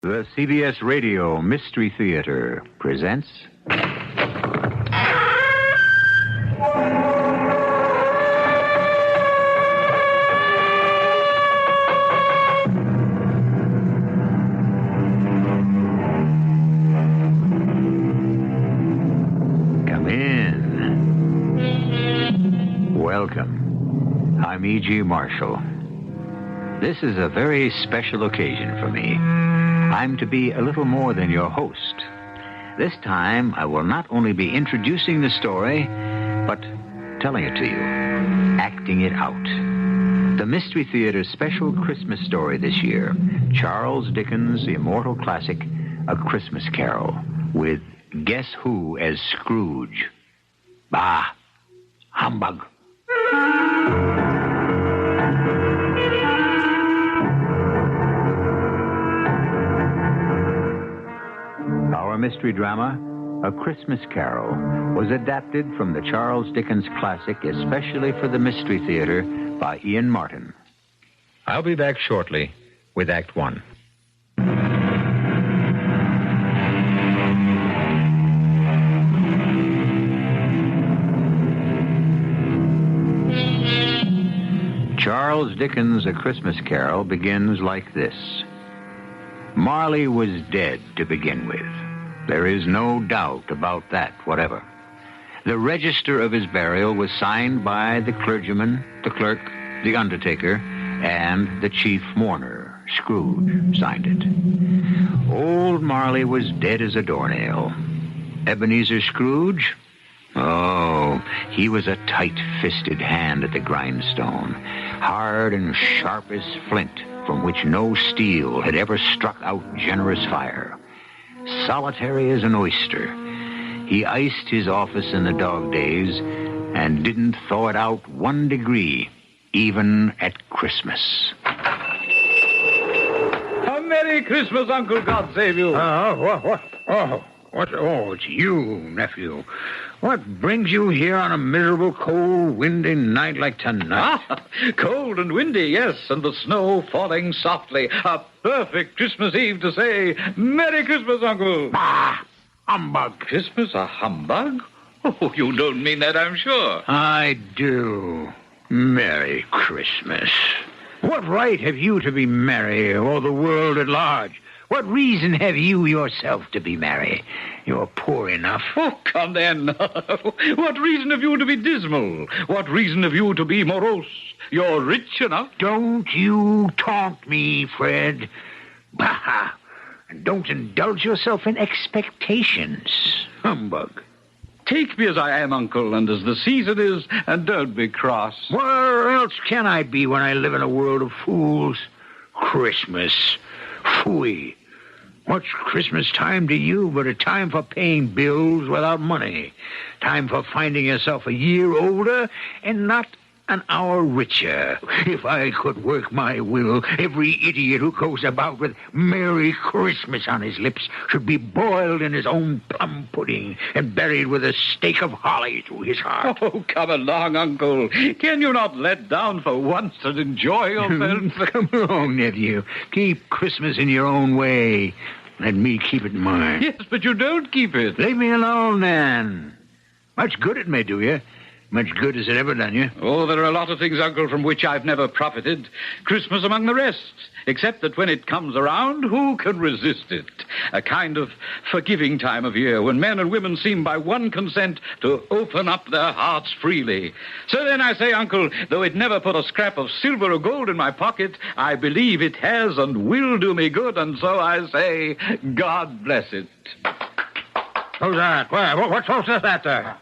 The CBS Radio Mystery Theater presents... Come in. Welcome. I'm E.G. Marshall. This is a very special occasion for me. I'm to be a little more than your host. This time, I will not only be introducing the story, but telling it to you, acting it out. The Mystery Theater's special Christmas story this year, Charles Dickens' immortal classic, A Christmas Carol, with Guess Who as Scrooge. Bah, humbug. Our mystery drama, A Christmas Carol, was adapted from the Charles Dickens classic especially for the Mystery Theater by Ian Martin. I'll be back shortly with Act One. Charles Dickens' A Christmas Carol begins like this. Marley was dead to begin with. There is no doubt about that whatever. The register of his burial was signed by the clergyman, the clerk, the undertaker, and the chief mourner. Scrooge signed it. Old Marley was dead as a doornail. Ebenezer Scrooge? Oh, he was a tight-fisted hand at the grindstone, hard and sharp as flint, from which no steel had ever struck out generous fire. Solitary as an oyster, he iced his office in the dog days and didn't thaw it out 1 degree, even at Christmas. A Merry Christmas, Uncle. God save you. What? Oh, it's you, nephew. What brings you here on a miserable, cold, windy night like tonight? Cold and windy, yes, and the snow falling softly. A perfect Christmas Eve to say, Merry Christmas, Uncle. Bah! Humbug. Christmas a humbug? Oh, you don't mean that, I'm sure. I do. Merry Christmas. What right have you to be merry, or the world at large? What reason have you yourself to be merry? You're poor enough. Oh, come then. What reason have you to be dismal? What reason have you to be morose? You're rich enough. Don't you taunt me, Fred. Bah! And don't indulge yourself in expectations. Humbug. Take me as I am, Uncle, and as the season is, and don't be cross. Where else can I be when I live in a world of fools? Christmas. Phooey. What's Christmas time to you but a time for paying bills without money? Time for finding yourself a year older and not an hour richer. If I could work my will, every idiot who goes about with Merry Christmas on his lips should be boiled in his own plum pudding and buried with a stake of holly through his heart. Oh, come along, Uncle. Can you not let down for once and enjoy yourself? Come along, nephew. Keep Christmas in your own way. Let me keep it in mine. Yes, but you don't keep it. Leave me alone, then. Much good it may do you. Much good has it ever done you? Oh, there are a lot of things, Uncle, from which I've never profited. Christmas among the rest. Except that when it comes around, who can resist it? A kind of forgiving time of year when men and women seem by one consent to open up their hearts freely. So then I say, Uncle, though it never put a scrap of silver or gold in my pocket, I believe it has and will do me good, and so I say, God bless it. Who's that? What's that there?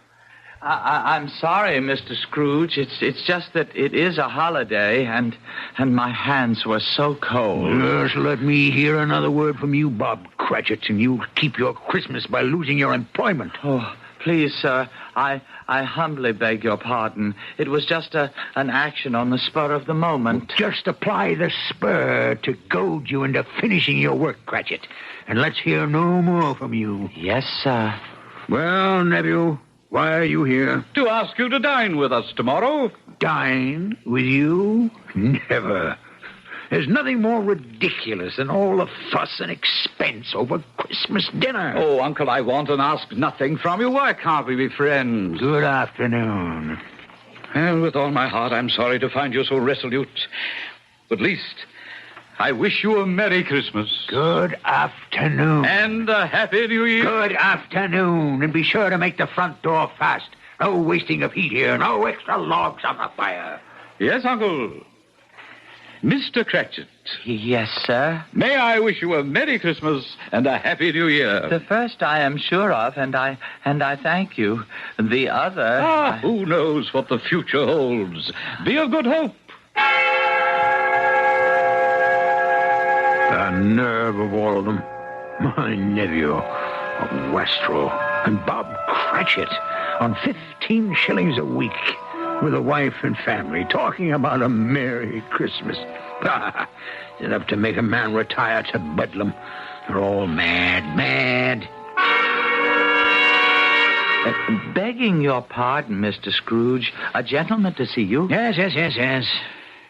I'm sorry, Mr. Scrooge. It's just that it is a holiday, and my hands were so cold. Just let me hear another word from you, Bob Cratchit, and you'll keep your Christmas by losing your employment. Oh, please, sir, I humbly beg your pardon. It was just an action on the spur of the moment. Just apply the spur to goad you into finishing your work, Cratchit, and let's hear no more from you. Yes, sir. Well, nephew, why are you here? To ask you to dine with us tomorrow. Dine with you? Never. There's nothing more ridiculous than all the fuss and expense over Christmas dinner. Oh, Uncle, I want and ask nothing from you. Why can't we be friends? Good afternoon. Well, with all my heart, I'm sorry to find you so resolute. But at least I wish you a Merry Christmas. Good afternoon. And a Happy New Year. Good afternoon. And be sure to make the front door fast. No wasting of heat here. No extra logs on the fire. Yes, Uncle. Mr. Cratchit. Yes, sir. May I wish you a Merry Christmas and a Happy New Year. The first I am sure of, and I thank you. The other... Who knows what the future holds? Be of good hope. The nerve of all of them. My nephew, of Wastrel, and Bob Cratchit on 15 shillings a week with a wife and family, talking about a Merry Christmas. It's enough to make a man retire to Bedlam. They're all mad. Begging your pardon, Mr. Scrooge, a gentleman to see you. Yes.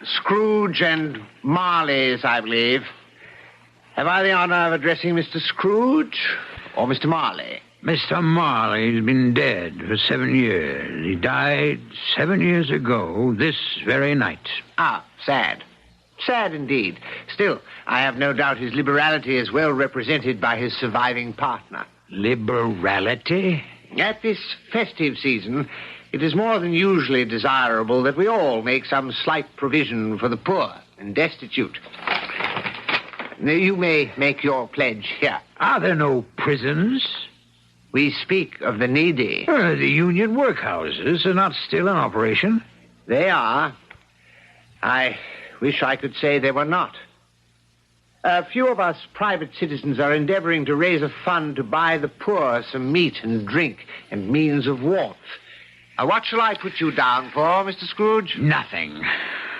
Scrooge and Marley's, I believe. Have I the honor of addressing Mr. Scrooge or Mr. Marley? Mr. Marley's been dead for 7 years. He died 7 years ago this very night. Ah, sad. Sad indeed. Still, I have no doubt his liberality is well represented by his surviving partner. Liberality? At this festive season, it is more than usually desirable that we all make some slight provision for the poor and destitute. You may make your pledge here. Are there no prisons? We speak of the needy. The union workhouses are not still in operation. They are. I wish I could say they were not. A few of us private citizens are endeavoring to raise a fund to buy the poor some meat and drink and means of warmth. What shall I put you down for, Mr. Scrooge? Nothing.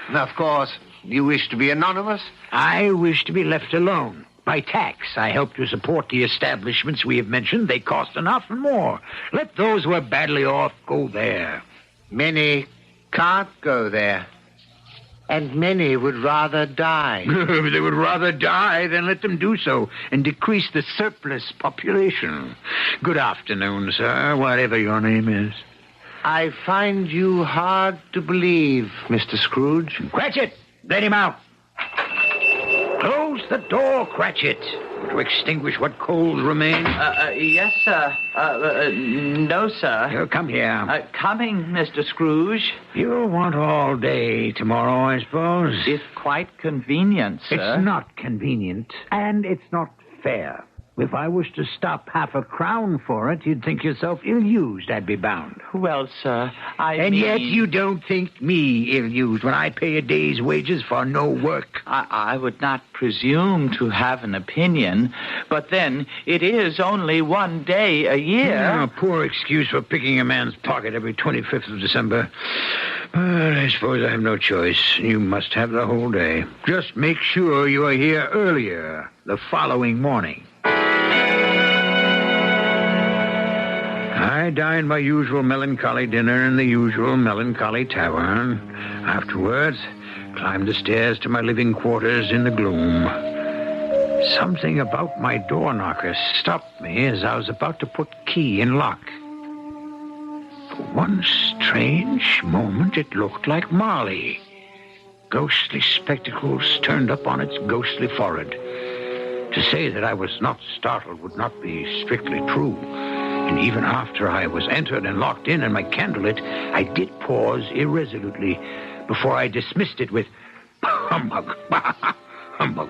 Of course, you wish to be anonymous? I wish to be left alone. By tax, I help to support the establishments we have mentioned. They cost enough and more. Let those who are badly off go there. Many can't go there. And many would rather die. If they would rather die, then let them do so and decrease the surplus population. Good afternoon, sir, whatever your name is. I find you hard to believe, Mr. Scrooge. Cratchit, let him out. Close the door, Cratchit, to extinguish what coals remain. Yes, sir. No, sir. Come here. Coming, Mr. Scrooge. You'll want all day tomorrow, I suppose. If quite convenient, sir. It's not convenient, and it's not fair. If I was to stop half a crown for it, you'd think yourself ill-used, I'd be bound. Well, sir, Yet you don't think me ill-used when I pay a day's wages for no work. I would not presume to have an opinion, but then it is only one day a year. A poor excuse for picking a man's pocket every 25th of December. But I suppose I have no choice. You must have the whole day. Just make sure you are here earlier the following morning. I dined my usual melancholy dinner in the usual melancholy tavern. Afterwards, climbed the stairs to my living quarters in the gloom. Something about my door knocker stopped me as I was about to put key in lock. For one strange moment, it looked like Marley. Ghostly spectacles turned up on its ghostly forehead. To say that I was not startled would not be strictly true. And even after I was entered and locked in and my candle lit, I did pause irresolutely before I dismissed it with humbug, humbug.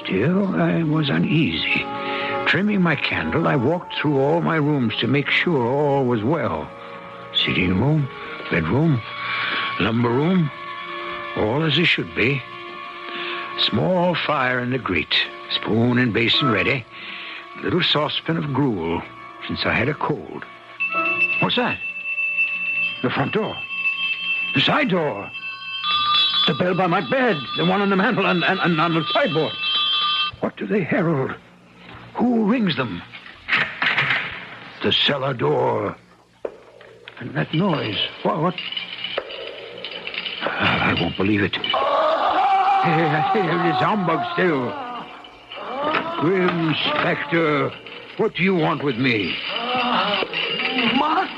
Still, I was uneasy. Trimming my candle, I walked through all my rooms to make sure all was well. Sitting room, bedroom, lumber room, all as it should be. Small fire in the grate, spoon and basin ready, little saucepan of gruel, since I had a cold. What's that? The front door. The side door. The bell by my bed. The one on the mantel and on the sideboard. What do they herald? Who rings them? The cellar door. And that noise. What? I won't believe it. It's humbug still. Grim Spectre, what do you want with me? Much.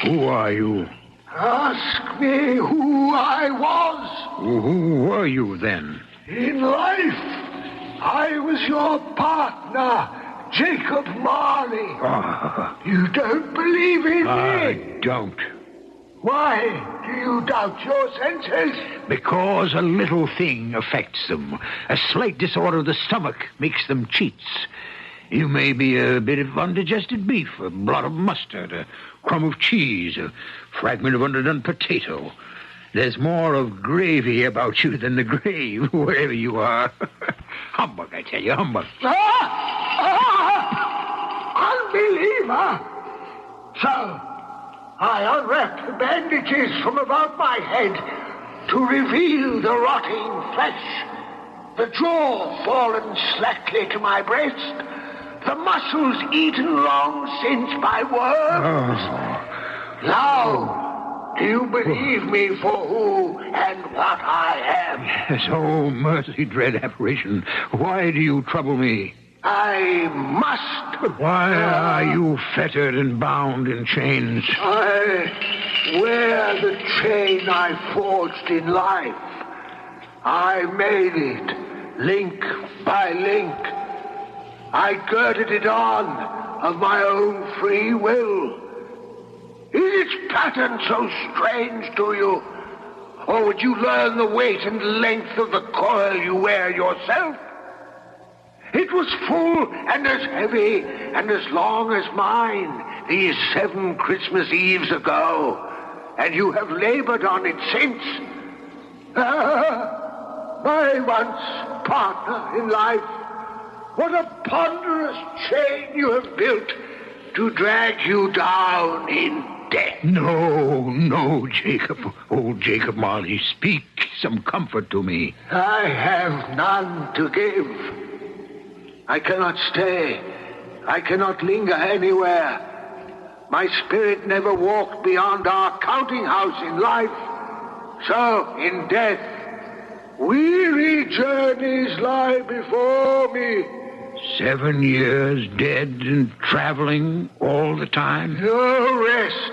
Who are you? Ask me who I was. Who were you then? In life, I was your partner, Jacob Marley. You don't believe in me? I don't. Why do you doubt your senses? Because a little thing affects them. A slight disorder of the stomach makes them cheats. You may be a bit of undigested beef, a blot of mustard, a crumb of cheese, a fragment of underdone potato. There's more of gravy about you than the grave, wherever you are. Humbug, I tell you, humbug. Unbeliever! So, I unwrapped the bandages from about my head to reveal the rotting flesh, the jaw fallen slackly to my breast, the muscles eaten long since by worms. Now, do you believe me for who and what I am? Yes, oh, mercy, dread apparition. Why do you trouble me? I must. But why are you fettered and bound in chains? I wear the chain I forged in life. I made it, link by link. I girded it on of my own free will. Is its pattern so strange to you? Or would you learn the weight and length of the coil you wear yourself? It was full and as heavy and as long as mine these 7 Christmas Eves ago, and you have labored on it since. My once partner in life, what a ponderous chain you have built to drag you down in death. No, Jacob. Old Jacob Marley, speak some comfort to me. I have none to give. I cannot stay. I cannot linger anywhere. My spirit never walked beyond our counting house in life. So, in death, weary journeys lie before me. 7 years dead and traveling all the time? No rest,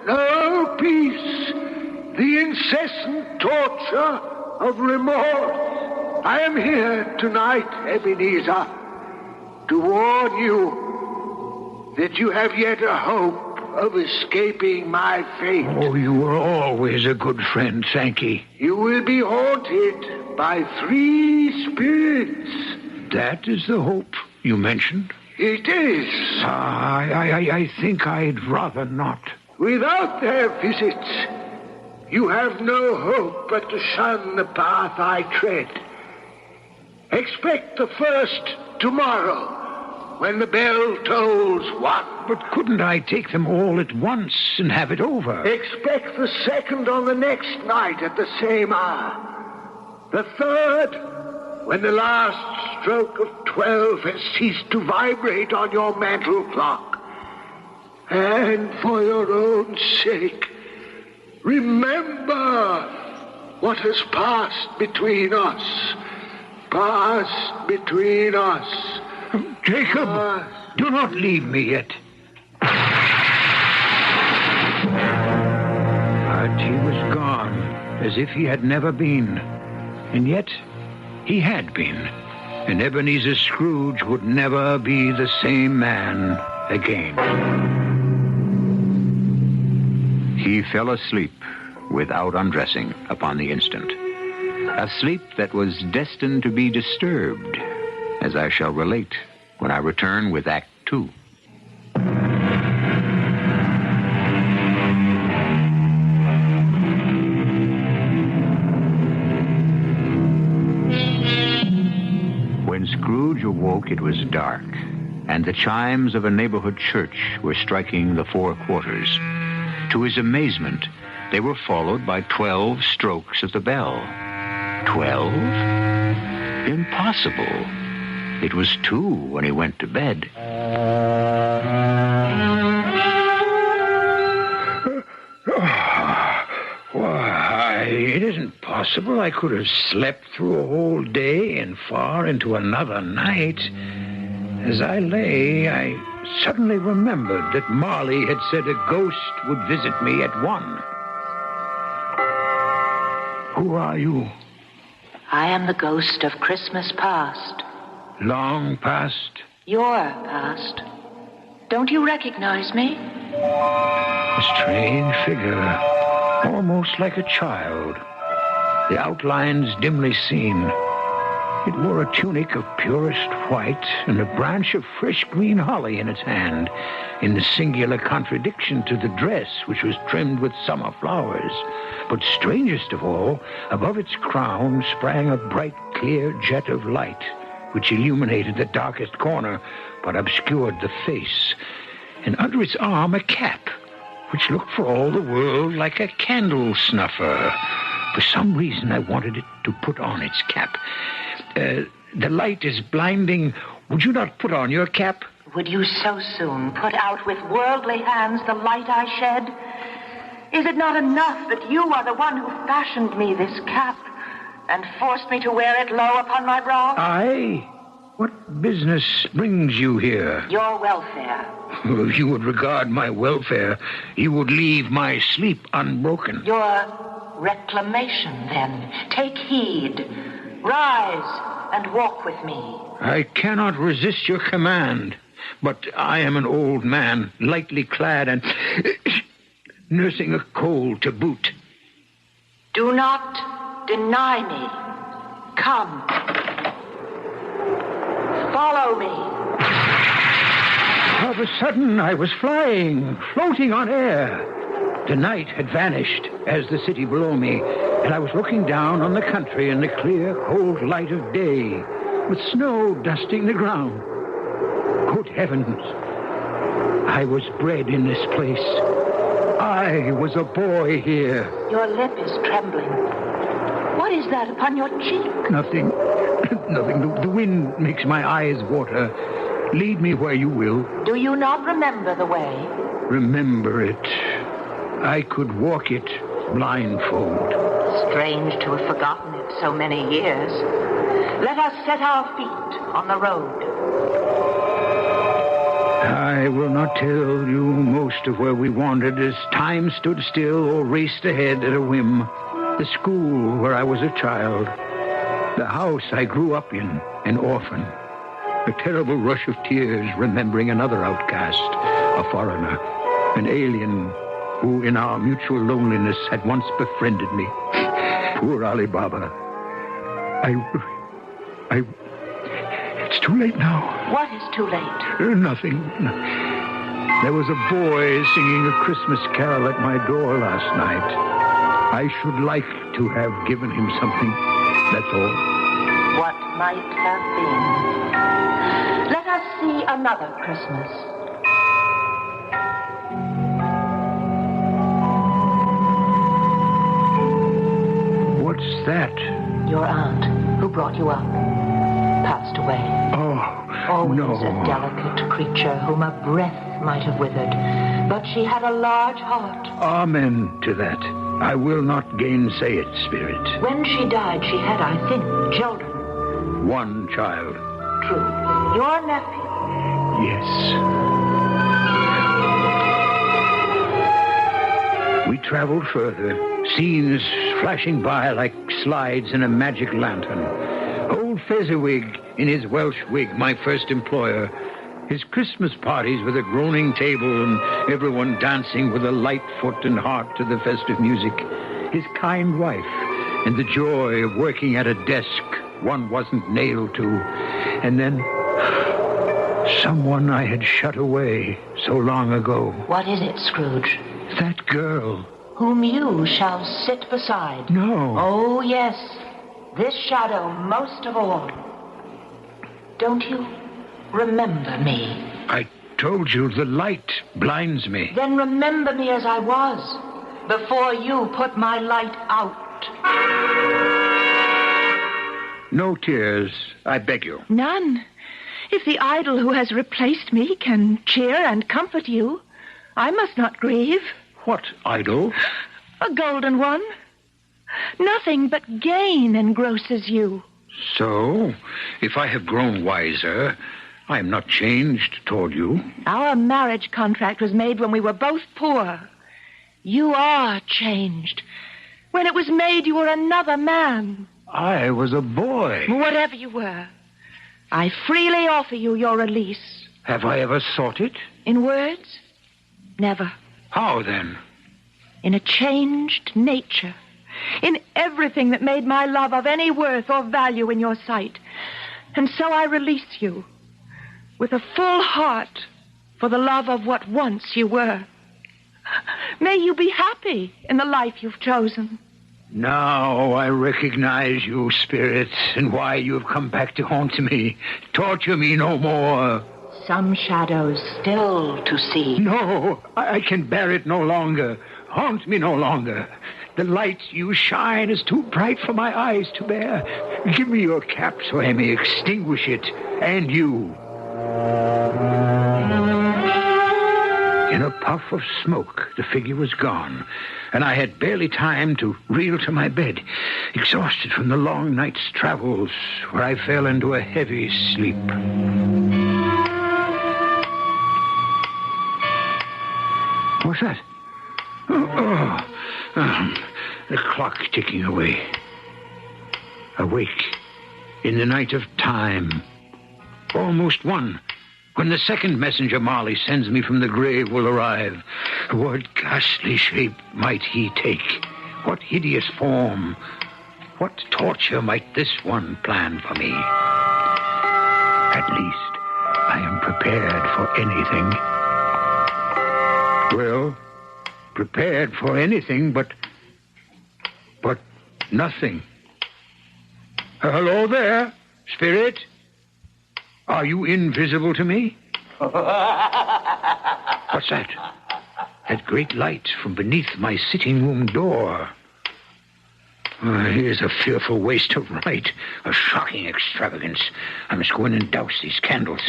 no peace, the incessant torture of remorse. I am here tonight, Ebenezer, to warn you that you have yet a hope of escaping my fate. Oh, you were always a good friend, Sankey. You will be haunted by 3 spirits. That is the hope you mentioned? It is. I think I'd rather not. Without their visits, you have no hope but to shun the path I tread. Expect the first tomorrow, when the bell tolls 1. But couldn't I take them all at once and have it over? Expect the second on the next night at the same hour. The third, when the last stroke of 12 has ceased to vibrate on your mantle clock. And for your own sake, remember what has passed between us. Passed between us. Jacob, do not leave me yet. But he was gone, as if he had never been. And yet, he had been. And Ebenezer Scrooge would never be the same man again. He fell asleep without undressing upon the instant. A sleep that was destined to be disturbed, as I shall relate when I return with Act 2. When Scrooge awoke, it was dark, and the chimes of a neighborhood church were striking the 4 quarters. To his amazement, they were followed by 12 strokes of the bell. 12? Impossible. It was 2 when he went to bed. Why, it isn't possible. possible I could have slept through a whole day and far into another night. As I lay, I suddenly remembered that Marley had said a ghost would visit me at 1. Who are you? I am the ghost of Christmas past. Long past? Your past. Don't you recognize me? A strange figure, almost like a child. The outlines dimly seen. It wore a tunic of purest white and a branch of fresh green holly in its hand, in singular contradiction to the dress, which was trimmed with summer flowers. But strangest of all, above its crown sprang a bright, clear jet of light, which illuminated the darkest corner, but obscured the face. And under its arm a cap, which looked for all the world like a candle snuffer. For some reason, I wanted it to put on its cap. The light is blinding. Would you not put on your cap? Would you so soon put out with worldly hands the light I shed? Is it not enough that you are the one who fashioned me this cap and forced me to wear it low upon my brow? I? What business brings you here? Your welfare. If you would regard my welfare, you would leave my sleep unbroken. Your reclamation, then. Take heed. Rise and walk with me. I cannot resist your command, but I am an old man, lightly clad and nursing a cold to boot. Do not deny me. Come. Follow me. All of a sudden, I was flying, floating on air. The night had vanished, as the city below me, and I was looking down on the country in the clear, cold light of day, with snow dusting the ground. Good heavens! I was bred in this place. I was a boy here. Your lip is trembling. What is that upon your cheek? Nothing. Nothing. The wind makes my eyes water. Lead me where you will. Do you not remember the way? Remember it. I could walk it blindfold. Strange to have forgotten it so many years. Let us set our feet on the road. I will not tell you most of where we wandered as time stood still or raced ahead at a whim. The school where I was a child. The house I grew up in, an orphan. A terrible rush of tears remembering another outcast, a foreigner, an alien who in our mutual loneliness had once befriended me. Poor Ali Baba. It's too late now. What is too late? Nothing. There was a boy singing a Christmas carol at my door last night. I should like to have given him something, that's all. What might have been. Let us see another Christmas. What's that? Your aunt, who brought you up, passed away. Oh, Always no. a delicate creature whom a breath might have withered. But she had a large heart. Amen to that. I will not gainsay it, Spirit. When she died, she had, I think, children. One child. True. Your nephew. Yes. We traveled further, scenes flashing by like slides in a magic lantern. Old Fezziwig in his Welsh wig, my first employer. His Christmas parties with a groaning table and everyone dancing with a light foot and heart to the festive music. His kind wife and the joy of working at a desk one wasn't nailed to. And then someone I had shut away so long ago. What is it, Scrooge? That girl. Whom you shall sit beside. No. Oh, yes. This shadow most of all. Don't you remember me? I told you the light blinds me. Then remember me as I was, before you put my light out. No tears, I beg you. None. If the idol who has replaced me can cheer and comfort you, I must not grieve. What idol? A golden one. Nothing but gain engrosses you. So, if I have grown wiser, I am not changed toward you. Our marriage contract was made when we were both poor. You are changed. When it was made, you were another man. I was a boy. Whatever you were, I freely offer you your release. Have I ever sought it? In words? Never. How, then? In a changed nature. In everything that made my love of any worth or value in your sight. And so I release you with a full heart for the love of what once you were. May you be happy in the life you've chosen. Now I recognize you, Spirit, and why you have come back to haunt me. Torture me no more. Some shadows still to see. No, I can bear it no longer. Haunt me no longer. The light you shine is too bright for my eyes to bear. Give me your cap so I may extinguish it, and you. In a puff of smoke, the figure was gone, and I had barely time to reel to my bed, exhausted from the long night's travels, where I fell into a heavy sleep. What's that? The clock ticking away. Awake in the night of time. Almost one. When the second messenger Marley sends me from the grave will arrive. What ghastly shape might he take? What hideous form? What torture might this one plan for me? At least I am prepared for anything. Well, prepared for anything, but nothing. Hello there, Spirit. Are you invisible to me? What's that? That great light from beneath my sitting room door. Here's a fearful waste of light, a shocking extravagance. I must go in and douse these candles.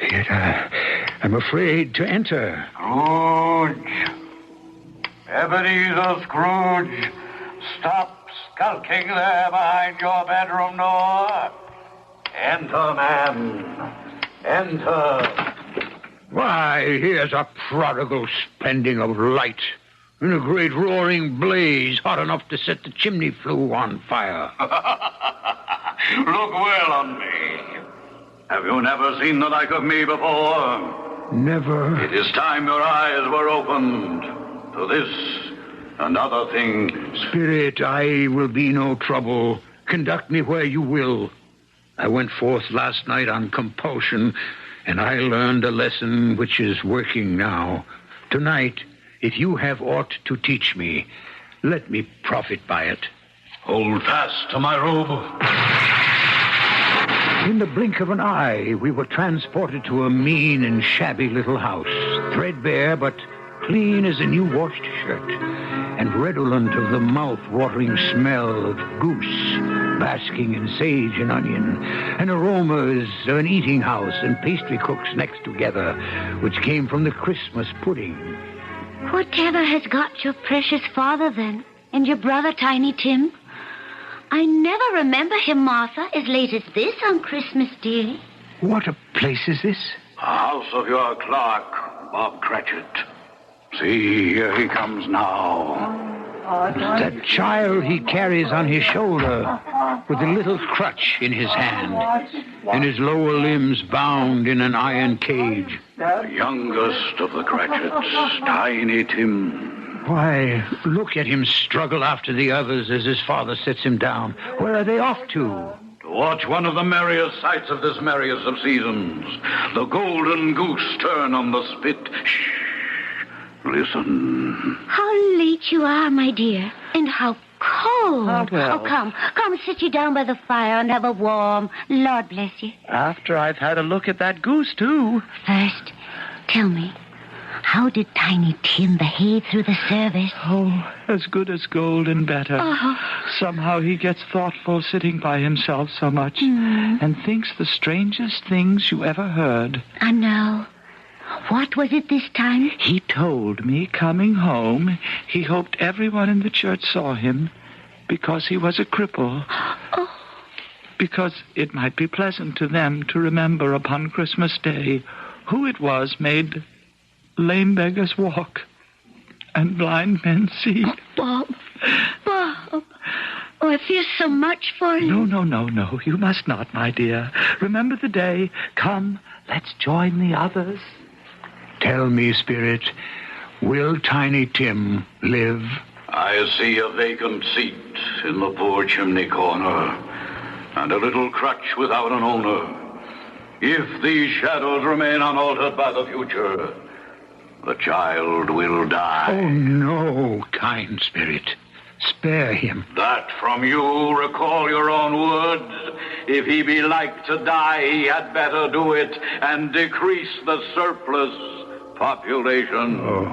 Yet I'm afraid to enter. Scrooge. Ebenezer Scrooge. Stop skulking there behind your bedroom door. Enter, man. Enter. Why, here's a prodigal spending of light in a great roaring blaze hot enough to set the chimney flue on fire. Look well on me. Have you never seen the like of me before? Never. It is time your eyes were opened to this and other things. Spirit, I will be no trouble. Conduct me where you will. I went forth last night on compulsion, and I learned a lesson which is working now. Tonight, if you have aught to teach me, let me profit by it. Hold fast to my robe. In the blink of an eye, we were transported to a mean and shabby little house, threadbare but clean as a new-washed shirt, and redolent of the mouth-watering smell of goose, basking in sage and onion, and aromas of an eating house and pastry cooks next together, which came from the Christmas pudding. Whatever has got your precious father, then, and your brother, Tiny Tim? I never remember him, Martha, as late as this on Christmas Day. What a place is this? A house of your clerk, Bob Cratchit. See, here he comes now. That child he carries on his shoulder with a little crutch in his hand, and his lower limbs bound in an iron cage. The youngest of the Cratchits, Tiny Tim. Why, look at him struggle after the others as his father sets him down. Where are they off to? To watch one of the merriest sights of this merriest of seasons. The golden goose turn on the spit. Shh. Listen. How late you are, my dear, and how cold. Well. Oh, come sit you down by the fire and have a warm. Lord bless you. After I've had a look at that goose, too. First, tell me, how did Tiny Tim behave through the service? Oh, as good as gold and better. Oh. Somehow he gets thoughtful sitting by himself so much and thinks the strangest things you ever heard. I know. What was it this time? He told me, coming home, he hoped everyone in the church saw him Because he was a cripple. Oh. Because it might be pleasant to them to remember upon Christmas Day who it was made lame beggars walk and blind men see. Bob. Oh, I feel so much for you. No. You must not, my dear. Remember the day. Come, let's join the others. Tell me, Spirit, will Tiny Tim live? I see a vacant seat in the poor chimney corner, and a little crutch without an owner. If these shadows remain unaltered by the future, the child will die. Oh, no, kind Spirit. Spare him. That from you, recall your own words. If he be like to die, he had better do it and decrease the surplus population. Oh,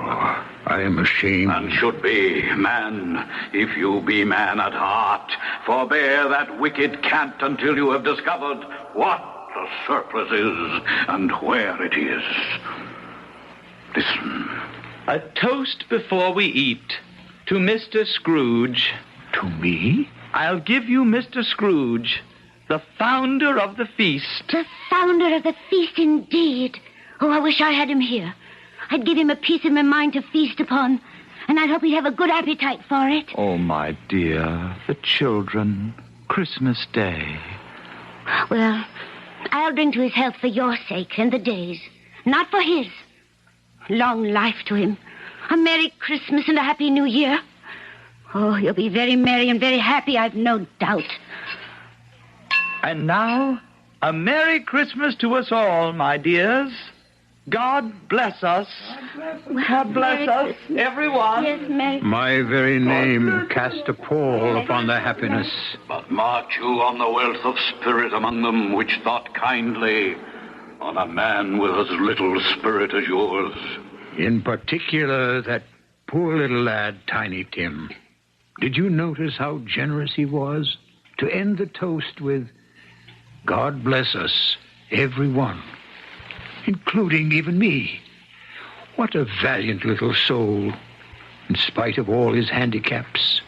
I am ashamed. And should be, man, if you be man at heart, forbear that wicked cant until you have discovered what the surplus is and where it is. Listen. A toast before we eat to Mr. Scrooge. To me? I'll give you Mr. Scrooge, the founder of the feast. The founder of the feast, indeed. Oh, I wish I had him here. I'd give him a piece of my mind to feast upon, and I'd hope he'd have a good appetite for it. Oh, my dear, the children, Christmas Day. Well, I'll drink to his health for your sake and the day's, not for his. Long life to him. A Merry Christmas and a Happy New Year. Oh, you'll be very merry and very happy, I've no doubt. And now, a Merry Christmas to us all, my dears. God bless us. God bless us, everyone. Yes, Merry. My very name cast a pall upon their happiness. But mark you on the wealth of spirit among them, which thought kindly on a man with as little spirit as yours. In particular, that poor little lad, Tiny Tim. Did you notice how generous he was to end the toast with, God bless us, everyone, including even me? What a valiant little soul, in spite of all his handicaps.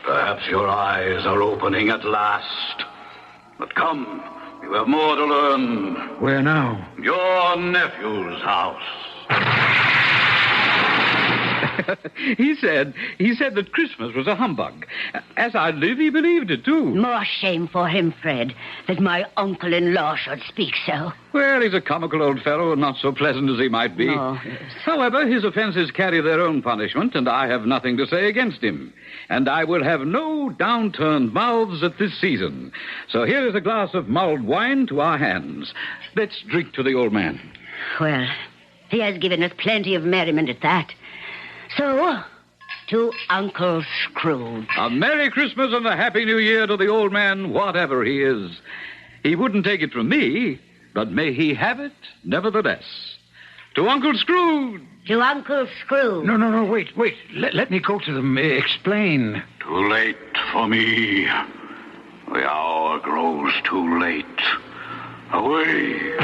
Perhaps your eyes are opening at last. But come, you have more to learn. Where now? Your nephew's house. He said that Christmas was a humbug. As I live, he believed it, too. More shame for him, Fred, that my uncle-in-law should speak so. Well, he's a comical old fellow and not so pleasant as he might be. Oh, yes. However, his offenses carry their own punishment, and I have nothing to say against him. And I will have no downturned mouths at this season. So here is a glass of mulled wine to our hands. Let's drink to the old man. Well, he has given us plenty of merriment at that. So, to Uncle Scrooge. A Merry Christmas and a Happy New Year to the old man, whatever he is. He wouldn't take it from me, but may he have it nevertheless. To Uncle Scrooge. To Uncle Scrooge. No, wait. Let me go to them. Explain. Too late for me. The hour grows too late. Away.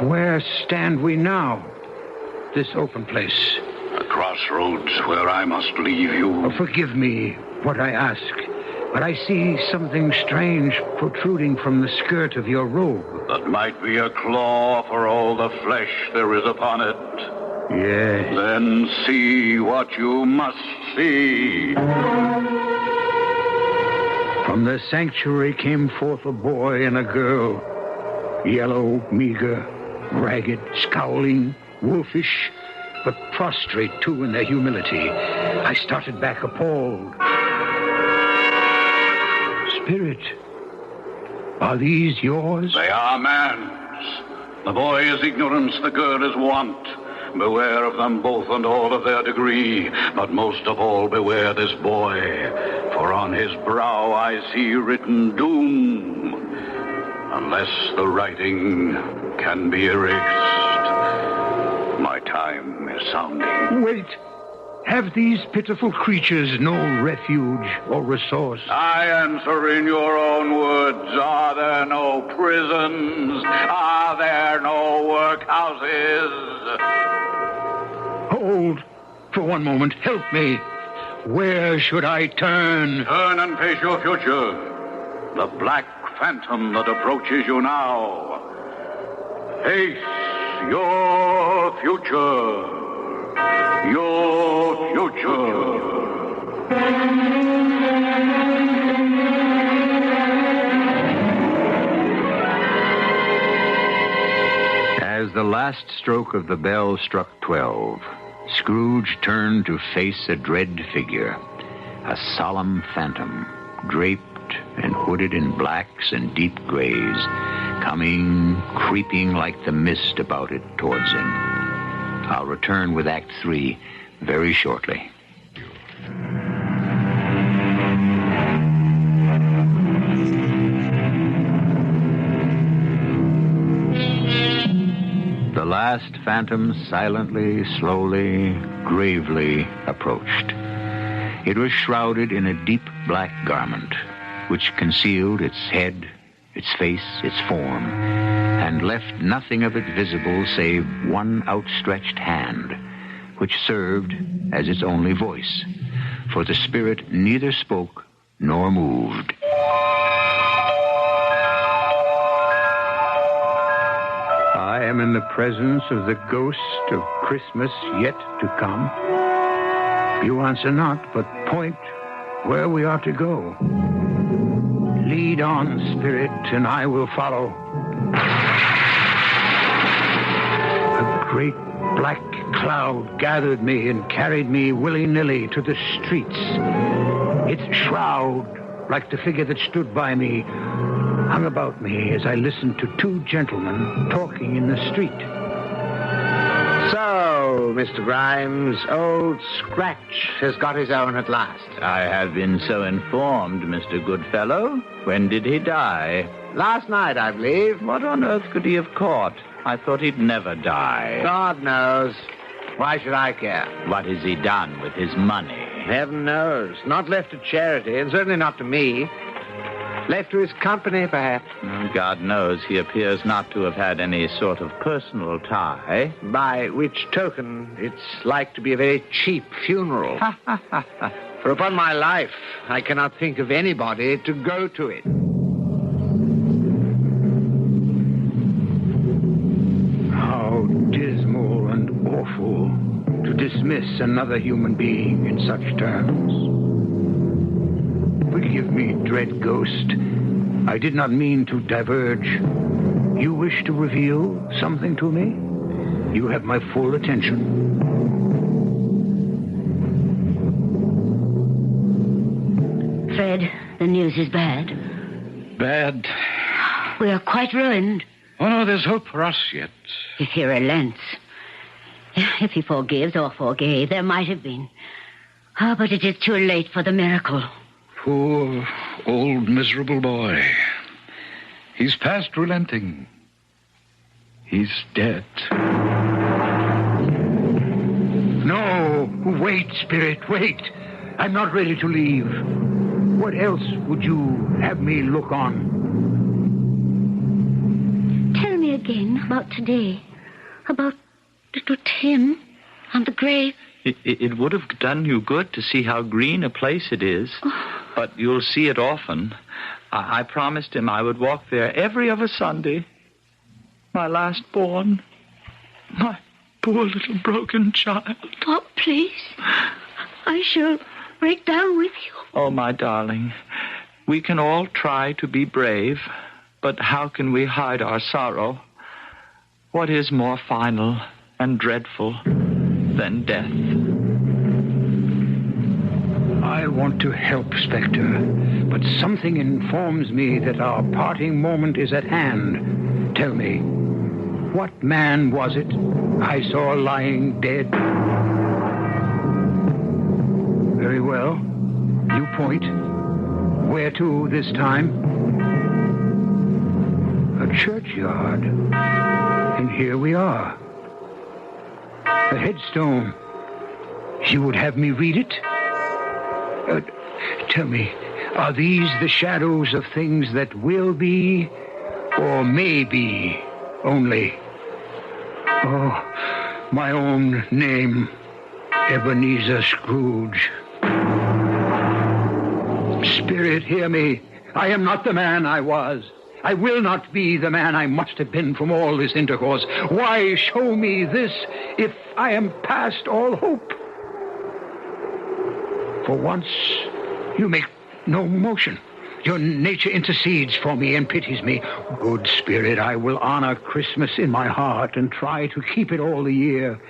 Where stand we now? This open place. A crossroads where I must leave you. Oh, forgive me what I ask, but I see something strange protruding from the skirt of your robe. That might be a claw for all the flesh there is upon it. Yes. Then see what you must see. From the sanctuary came forth a boy and a girl. Yellow, meager, ragged, scowling, wolfish, but prostrate, too, in their humility. I started back appalled. Spirit, are these yours? They are man's. The boy is ignorance, the girl is want. Beware of them both and all of their degree, but most of all beware this boy, for on his brow I see written doom, unless the writing can be erased. My time is sounding. Wait. Have these pitiful creatures no refuge or resource? I answer in your own words. Are there no prisons? Are there no workhouses? Hold for one moment. Help me. Where should I turn? Turn and face your future. The black phantom that approaches you now. Face your future. Your future. As the last stroke of the bell struck 12, Scrooge turned to face a dread figure, a solemn phantom, draped and hooded in blacks and deep grays, creeping like the mist about it towards him. I'll return with Act 3 very shortly. The last phantom silently, slowly, gravely approached. It was shrouded in a deep black garment, which concealed its head, its face, its form, and left nothing of it visible save one outstretched hand, which served as its only voice, for the spirit neither spoke nor moved. I am in the presence of the ghost of Christmas yet to come. You answer not, but point where we are to go. Lead on, spirit, and I will follow. A great black cloud gathered me and carried me willy-nilly to the streets. Its shroud, like the figure that stood by me, hung about me as I listened to two gentlemen talking in the street. So, Mr. Grimes, old Scratch has got his own at last. I have been so informed, Mr. Goodfellow. When did he die? Last night, I believe. What on earth could he have caught? I thought he'd never die. God knows. Why should I care? What has he done with his money? Heaven knows. Not left to charity, and certainly not to me. Left to his company, perhaps. God knows he appears not to have had any sort of personal tie. By which token, it's like to be a very cheap funeral. For upon my life, I cannot think of anybody to go to it. How dismal and awful to dismiss another human being in such terms. Forgive me, dread ghost. I did not mean to diverge. You wish to reveal something to me? You have my full attention. Fred, the news is bad. Bad? We are quite ruined. Oh, no, there's hope for us yet. If he relents. If he forgives or forgave, there might have been. Oh, but it is too late for the miracle. Poor, old, miserable boy. He's past relenting. He's dead. No, wait, spirit, wait. I'm not ready to leave. What else would you have me look on? Tell me again about today. About little Tim and the grave. It would have done you good to see how green a place it is. But you'll see it often. I promised him I would walk there every other Sunday. My last born. My poor little broken child. Oh, please. I shall break down with you. Oh, my darling. We can all try to be brave, but how can we hide our sorrow? What is more final and dreadful than death? I want to help, Spectre, but something informs me that our parting moment is at hand. Tell me, what man was it I saw lying dead? Very well. You point. Where to this time? A churchyard. And here we are. A headstone. You would have me read it? Tell me, are these the shadows of things that will be or may be only? Oh, my own name, Ebenezer Scrooge. Spirit, hear me. I am not the man I was. I will not be the man I must have been from all this intercourse. Why show me this if I am past all hope? For once, you make no motion. Your nature intercedes for me and pities me. Good Spirit, I will honor Christmas in my heart and try to keep it all the year.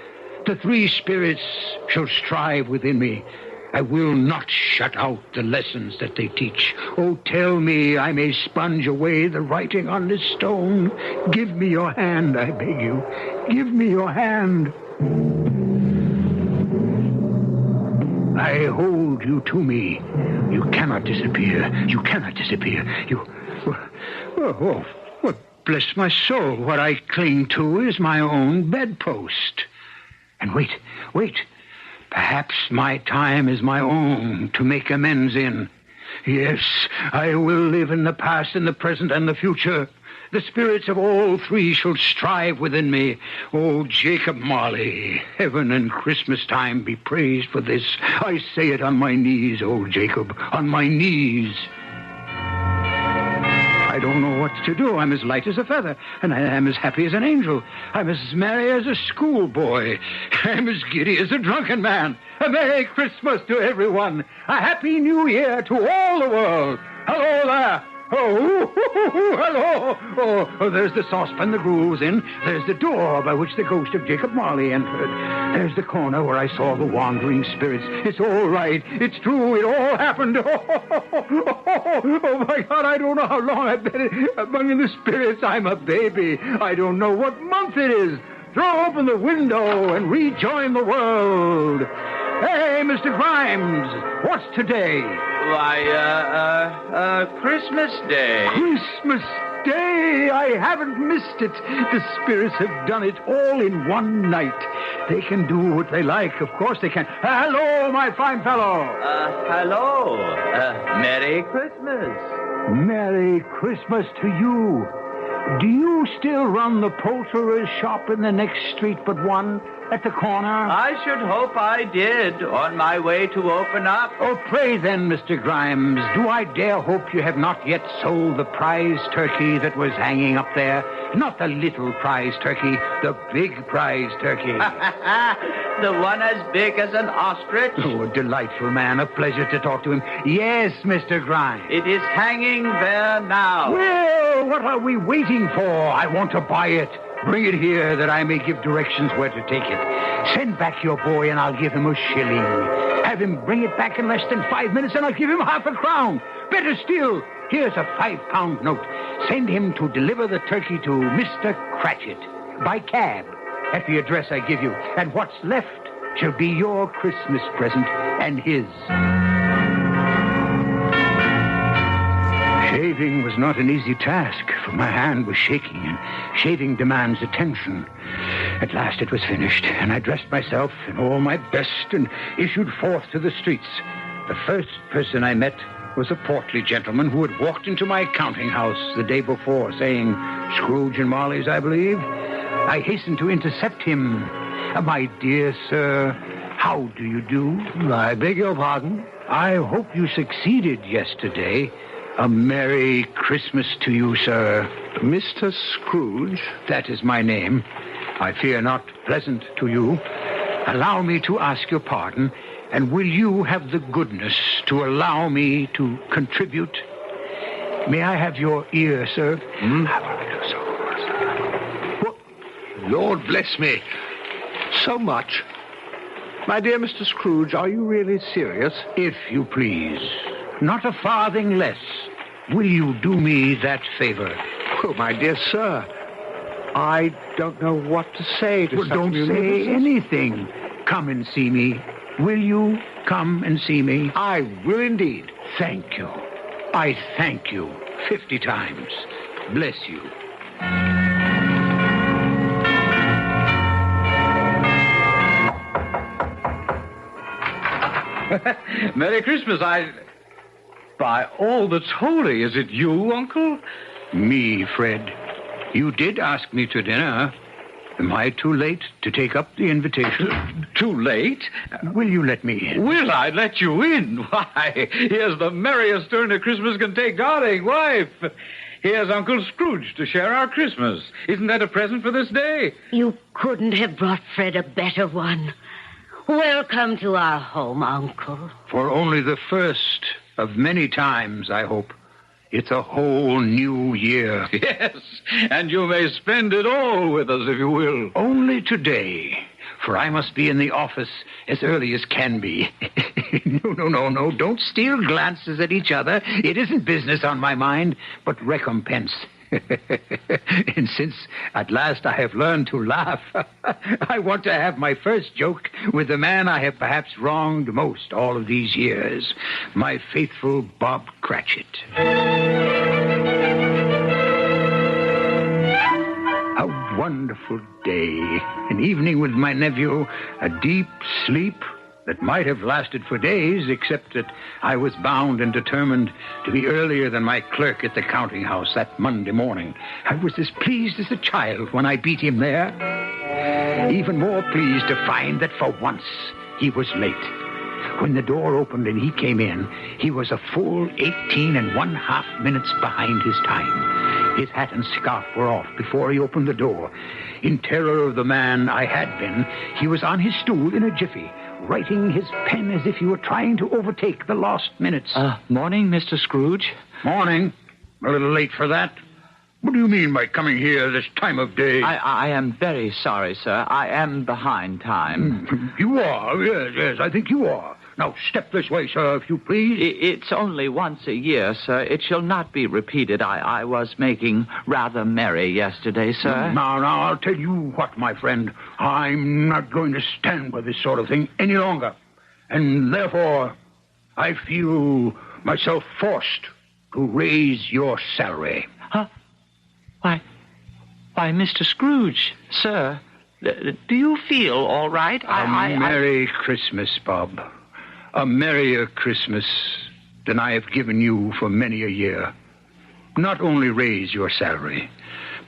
The three spirits shall strive within me. I will not shut out the lessons that they teach. Oh, tell me I may sponge away the writing on this stone. Give me your hand, I beg you. Give me your hand. I hold you to me. You cannot disappear. You cannot disappear. Oh, bless my soul. What I cling to is my own bedpost. And wait. Perhaps my time is my own to make amends in. Yes, I will live in the past, in the present, and the future. The spirits of all three shall strive within me. Oh, Jacob Marley, heaven and Christmas time be praised for this. I say it on my knees, oh Jacob, on my knees. I don't know what to do. I'm as light as a feather, and I am as happy as an angel. I'm as merry as a schoolboy. I'm as giddy as a drunken man. A Merry Christmas to everyone. A Happy New Year to all the world. Hello there. Oh, hello. Oh, there's the saucepan the gruel was in. There's the door by which the ghost of Jacob Marley entered. There's the corner where I saw the wandering spirits. It's all right. It's true. It all happened. Oh, my God, I don't know how long I've been among the spirits. I'm a baby. I don't know what month it is. Throw open the window and rejoin the world. Hey, Mr. Grimes, what's today? Why, Christmas Day. Christmas Day! I haven't missed it. The spirits have done it all in one night. They can do what they like. Of course they can. Hello, my fine fellow. Hello. Merry Christmas. Merry Christmas to you. Do you still run the poulterer's shop in the next street but one? At the corner? I should hope I did, on my way to open up. Oh, pray then, Mr. Grimes, do I dare hope you have not yet sold the prize turkey that was hanging up there? Not the little prize turkey, the big prize turkey. The one as big as an ostrich? Oh, a delightful man, a pleasure to talk to him. Yes, Mr. Grimes. It is hanging there now. Well, what are we waiting for? I want to buy it. Bring it here that I may give directions where to take it. Send back your boy and I'll give him a shilling. Have him bring it back in less than 5 minutes and I'll give him half a crown. Better still, here's a £5 note. Send him to deliver the turkey to Mr. Cratchit by cab at the address I give you. And what's left shall be your Christmas present and his. Shaving was not an easy task, for my hand was shaking, and shaving demands attention. At last it was finished, and I dressed myself in all my best and issued forth to the streets. The first person I met was a portly gentleman who had walked into my counting house the day before, saying, Scrooge and Marley's, I believe. I hastened to intercept him. My dear sir, how do you do? I beg your pardon? I hope you succeeded yesterday. A Merry Christmas to you, sir. Mr. Scrooge? That is my name. I fear not pleasant to you. Allow me to ask your pardon, and will you have the goodness to allow me to contribute? May I have your ear, sir? What? Lord bless me. So much. My dear Mr. Scrooge, are you really serious? If you please. Not a farthing less. Will you do me that favor? Oh, my dear sir, I don't know what to say to Well, such don't say anything. Come and see me. Will you come and see me? I will indeed. Thank you. I thank you 50 times. Bless you. Merry Christmas. By all that's holy, is it you, Uncle? Me, Fred. You did ask me to dinner. Am I too late to take up the invitation? Too late? Will you let me in? Will I let you in? Why, here's the merriest turn a Christmas can take, darling wife. Here's Uncle Scrooge to share our Christmas. Isn't that a present for this day? You couldn't have brought Fred a better one. Welcome to our home, Uncle. For only the first of many times, I hope. It's a whole new year. Yes, and you may spend it all with us if you will. Only today, for I must be in the office as early as can be. No. Don't steal glances at each other. It isn't business on my mind, but recompense. And since at last I have learned to laugh, I want to have my first joke with the man I have perhaps wronged most all of these years, my faithful Bob Cratchit. A wonderful day, an evening with my nephew, a deep sleep that might have lasted for days, except that I was bound and determined to be earlier than my clerk at the counting house that Monday morning. I was as pleased as a child when I beat him there. Even more pleased to find that for once he was late. When the door opened and he came in, he was a full 18½ minutes behind his time. His hat and scarf were off before he opened the door. In terror of the man I had been, he was on his stool in a jiffy, writing his pen as if he were trying to overtake the lost minutes. Morning, Mr. Scrooge. Morning. A little late for that. What do you mean by coming here this time of day? I am very sorry, sir. I am behind time. You are? Yes, I think you are. Now, step this way, sir, if you please. It's only once a year, sir. It shall not be repeated. I was making rather merry yesterday, sir. Now, I'll tell you what, my friend. I'm not going to stand by this sort of thing any longer. And therefore, I feel myself forced to raise your salary. Huh? Why, Mr. Scrooge, sir, do you feel all right? Merry Christmas, Bob. A merrier Christmas than I have given you for many a year. Not only raise your salary,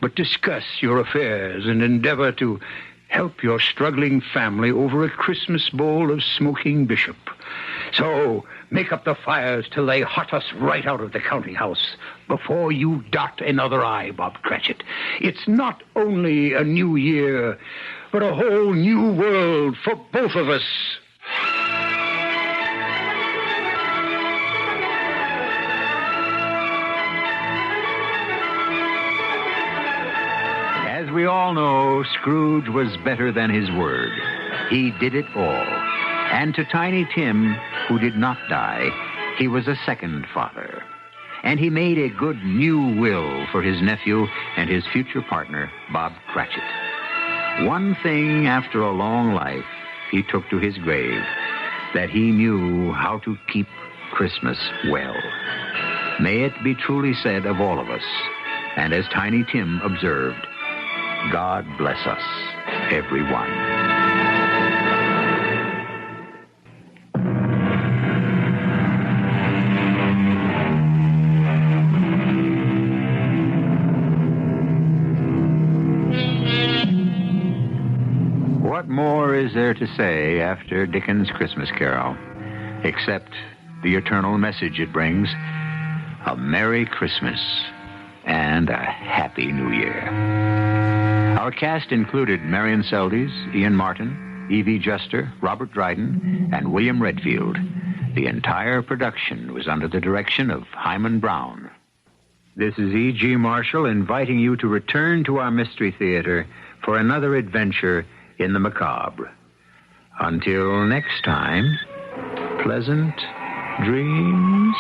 but discuss your affairs and endeavor to help your struggling family over a Christmas bowl of smoking bishop. So make up the fires till they hot us right out of the counting house before you dot another I, Bob Cratchit. It's not only a new year, but a whole new world for both of us. As we all know, Scrooge was better than his word. He did it all. And to Tiny Tim, who did not die, he was a second father. And he made a good new will for his nephew and his future partner, Bob Cratchit. One thing after a long life he took to his grave, that he knew how to keep Christmas well. May it be truly said of all of us, and as Tiny Tim observed, God bless us, everyone. What more is there to say after Dickens' Christmas Carol, except the eternal message it brings, a Merry Christmas and a Happy New Year. Our cast included Marion Seldes, Ian Martin, E.V. Juster, Robert Dryden, and William Redfield. The entire production was under the direction of Hyman Brown. This is E.G. Marshall inviting you to return to our Mystery Theater for another adventure in the macabre. Until next time, pleasant dreams.